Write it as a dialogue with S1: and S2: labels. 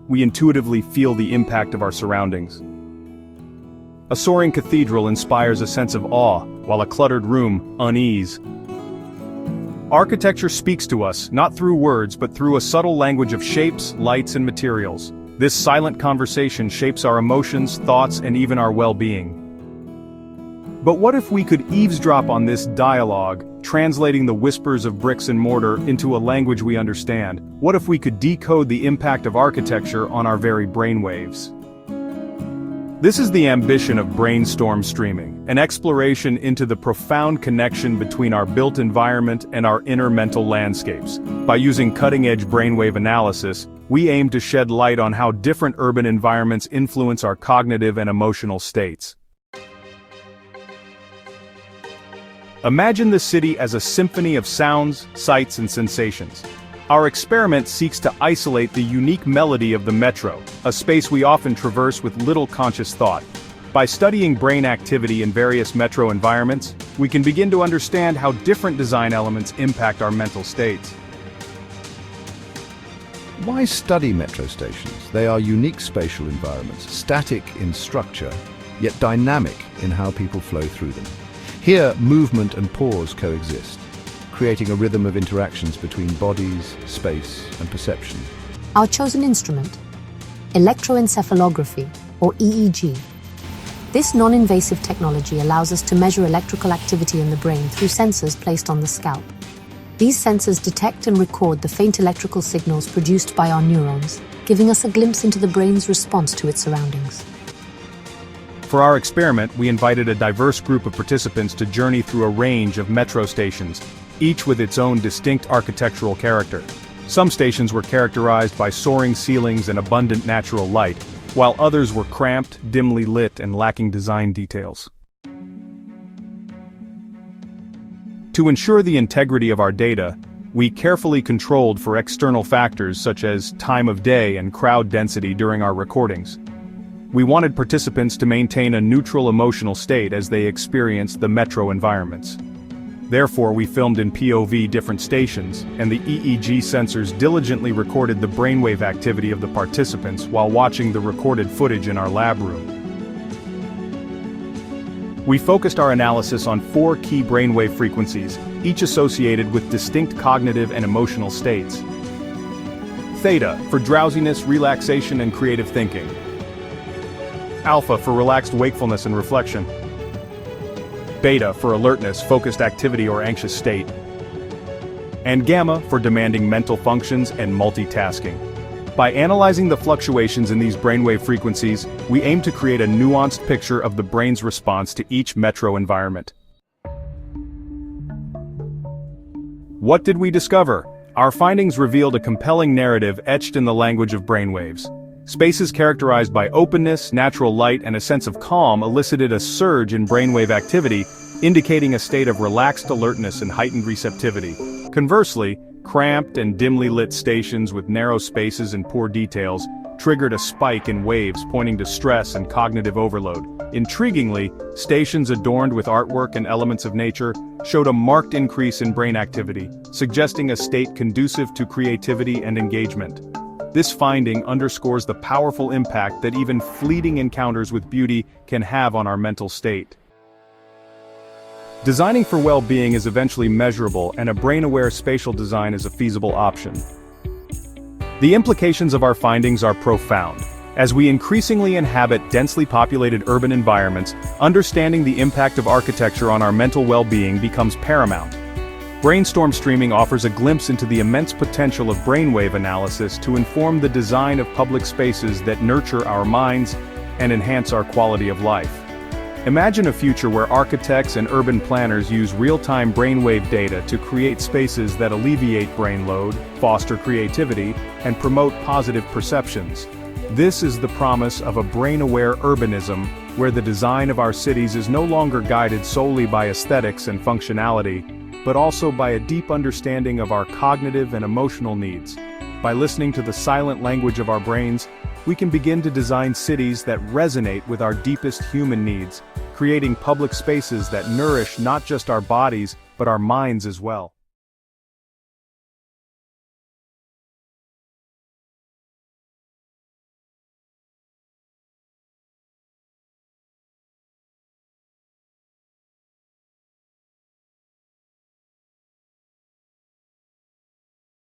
S1: we intuitively feel the impact of our surroundings. A soaring cathedral inspires a sense of awe, while a cluttered room, unease. Architecture speaks to us, not through words but through a subtle language of shapes, lights, and materials. This silent conversation shapes our emotions, thoughts, and even our well-being. But what if we could eavesdrop on this dialogue, translating the whispers of bricks and mortar into a language we understand? What if we could decode the impact of architecture on our very brainwaves? This is the ambition of Brainstorm streaming, an exploration into the profound connection between our built environment and our inner mental landscapes. By using cutting-edge brainwave analysis, we aim to shed light on how different urban environments influence our cognitive and emotional states. Imagine the city as a symphony of sounds, sights, and sensations. Our experiment seeks to isolate the unique melody of the metro, a space we often traverse with little conscious thought. By studying brain activity in various metro environments, we can begin to understand how different design elements impact our mental states.
S2: Why study metro stations? They are unique spatial environments, static in structure, yet dynamic in how people flow through them. Here, movement and pause coexist, creating a rhythm of interactions between bodies, space, and perception.
S3: Our chosen instrument, electroencephalography, or EEG. This non-invasive technology allows us to measure electrical activity in the brain through sensors placed on the scalp. These sensors detect and record the faint electrical signals produced by our neurons, giving us a glimpse into the brain's response to its surroundings.
S1: For our experiment, we invited a diverse group of participants to journey through a range of metro stations, each with its own distinct architectural character. Some stations were characterized by soaring ceilings and abundant natural light, while others were cramped, dimly lit, and lacking design details. To ensure the integrity of our data, we carefully controlled for external factors such as time of day and crowd density during our recordings. We wanted participants to maintain a neutral emotional state as they experienced the metro environments. Therefore, we filmed in POV different stations, and the EEG sensors diligently recorded the brainwave activity of the participants while watching the recorded footage in our lab room. We focused our analysis on 4 key brainwave frequencies, each associated with distinct cognitive and emotional states. Theta, for drowsiness, relaxation, and creative thinking. Alpha, for relaxed wakefulness and reflection. Beta, for alertness, focused activity, or anxious state. And Gamma, for demanding mental functions and multitasking. By analyzing the fluctuations in these brainwave frequencies, we aim to create a nuanced picture of the brain's response to each metro environment. What did we discover? Our findings revealed a compelling narrative etched in the language of brainwaves. Spaces characterized by openness, natural light, and a sense of calm elicited a surge in brainwave activity, indicating a state of relaxed alertness and heightened receptivity. Conversely, cramped and dimly lit stations with narrow spaces and poor details triggered a spike in waves pointing to stress and cognitive overload. Intriguingly, stations adorned with artwork and elements of nature showed a marked increase in brain activity, suggesting a state conducive to creativity and engagement. This finding underscores the powerful impact that even fleeting encounters with beauty can have on our mental state. Designing for well-being is eventually measurable, and a brain-aware spatial design is a feasible option. The implications of our findings are profound. As we increasingly inhabit densely populated urban environments, understanding the impact of architecture on our mental well-being becomes paramount. Brainstorm streaming offers a glimpse into the immense potential of brainwave analysis to inform the design of public spaces that nurture our minds and enhance our quality of life. Imagine a future where architects and urban planners use real-time brainwave data to create spaces that alleviate brain load, foster creativity, and promote positive perceptions. This is the promise of a brain-aware urbanism, where the design of our cities is no longer guided solely by aesthetics and functionality, but also by a deep understanding of our cognitive and emotional needs. By listening to the silent language of our brains, we can begin to design cities that resonate with our deepest human needs, creating public spaces that nourish not just our bodies, but our minds as well.